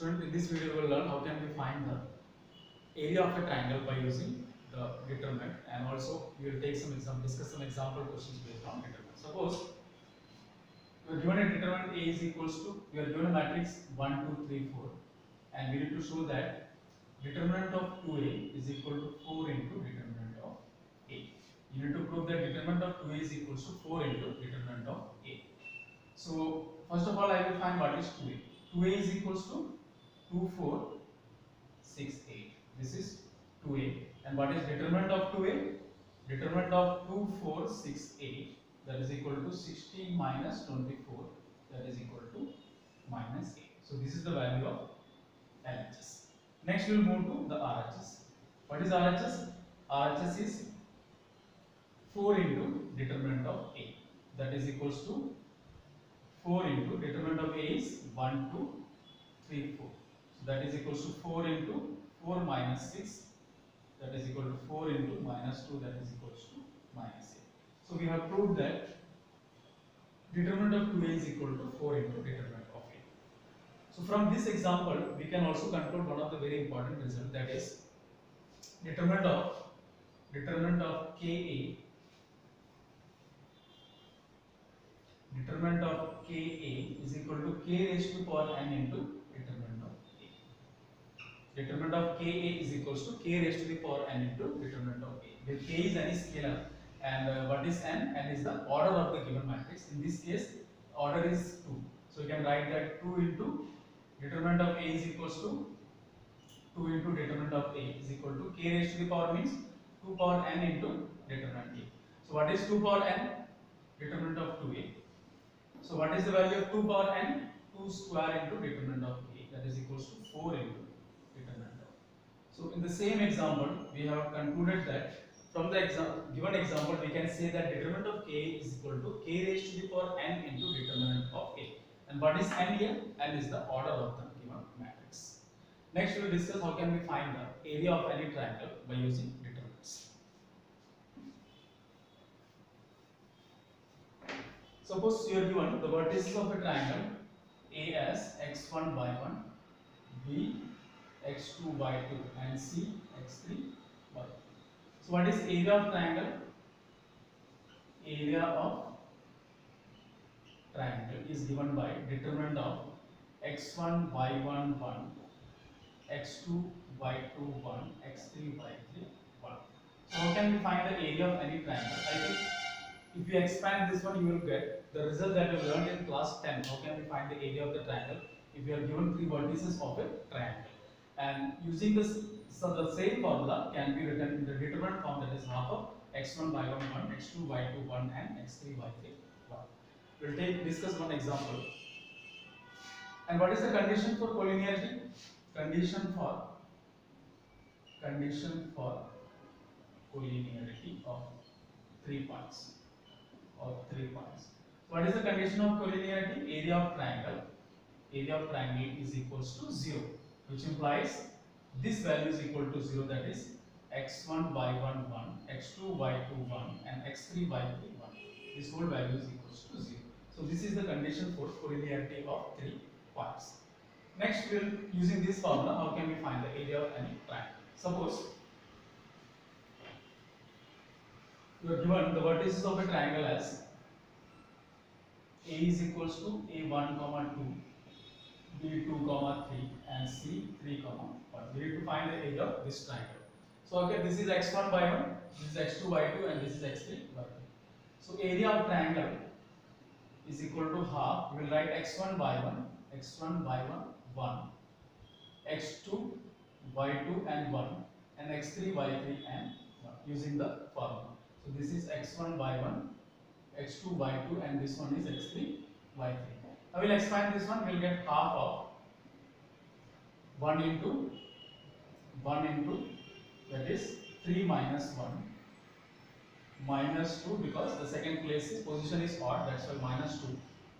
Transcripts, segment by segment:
Student, in this video we will learn how can we find the area of a triangle by using the determinant, and also we will take discuss some example questions based on determinant. Suppose we are given a determinant A is equals to, we are given a matrix 1, 2, 3, 4, and we need to show that determinant of 2A is equal to 4 into determinant of A. You need to prove that determinant of 2A is equals to 4 into determinant of A. So first of all I will find what is 2A. 2A is equals to 2, 4, 6, 8. This is 2A. And what is determinant of 2A? Determinant of 2, 4, 6, 8, that is equal to 16 minus 24, that is equal to minus 8. So this is the value of LHS. Next we will move to the RHS. What is RHS? RHS is 4 into determinant of A, that is equals to 4 into determinant of A is 1, 2, 3, 4. So that is equals to 4 into 4 minus 6, that is equal to 4 into minus 2, that is equals to minus 8. So we have proved that determinant of 2A is equal to 4 into determinant of A. So from this example we can also conclude one of the very important results, that is determinant of KA is equal to K raised to power n into determinant of A. Determinant of Ka is equals to K raised to the power n into determinant of A, where K is any scalar and what is n? N is the order of the given matrix. In this case order is 2. So you can write that 2 into determinant of A is equals to 2 into determinant of A is equal to K raised to the power means 2 power n into determinant A. So what is 2 power n? Determinant of 2A. So what is the value of 2 power n? 2 square into determinant of A, that is equals to 4 into determinant of. So in the same example we have concluded that from the given example we can say that determinant of K is equal to K raised to the power n into determinant of A. And what is n here? N is the order of the given matrix. Next we will discuss how can we find the area of any triangle by using determinants. Suppose you are given the vertices of a triangle A as x1 y1, B x2 y2, and C x3 y3. So what is area of triangle? Area of triangle is given by determinant of x1 y1 1, x2 y2 1, x3 y3 1. So how can we find the area of any triangle? I think if you expand this one you will get the result that you learned in class 10. How can we find the area of the triangle if you are given 3 vertices of a triangle? And using this, so the same formula can be written in the determinant form, that is half of x1 y1 1, x2 y2 1, and x3 y3 1. We will discuss one example. And what is the condition for collinearity? Condition for collinearity of 3 points. What is the condition of collinearity? Area of triangle is equals to 0, which implies this value is equal to 0, that is x1 y1 1, x2 y2 1, and x3 y3 1. This whole value is equals to 0. So this is the condition for collinearity of 3 points. Next we will, using this formula, how can we find the area of any triangle? Suppose you are given the vertices of a triangle as A is equals to A1, 2, B2, 3, and C3, 1. We need to find the area of this triangle. So okay, this is x1 by 1, this is x2 by 2, and this is x3 by 2. So area of triangle is equal to half. We will write x1 by 1, 1, x2 by 2 and 1, and x3 by 3 and 1, using the formula. So this is x1 by 1, x2 by 2, and this one is x3 by 3. I will expand this one. We will get half of 1 into that is 3 minus 1 minus 2, because the second place is position is odd, that's why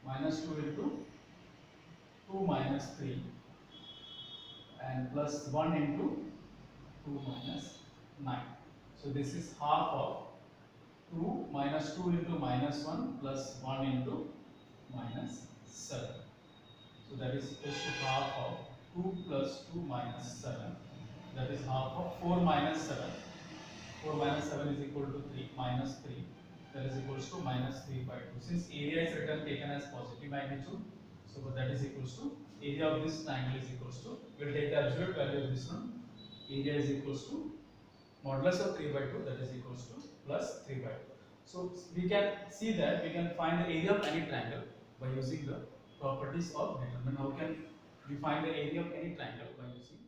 minus 2 into 2 minus 3, and plus 1 into 2 minus 9. So this is half of 2 minus 2 into minus 1 plus 1 into minus 7. So that is equals to half of 2 plus 2 minus 7, that is half of 4 minus 7. 4 minus 7 is equal to 3 minus 3, that is equals to minus 3 by 2. Since area is written taken as positive magnitude, so that is equals to area of this triangle is equals to, we will take the absolute value of this one. Area is equals to modulus of 3 by 2, that is equals to plus 3 by 2. So we can see that we can find the area of any triangle by using the properties of determinant. How can we find the area of any triangle by using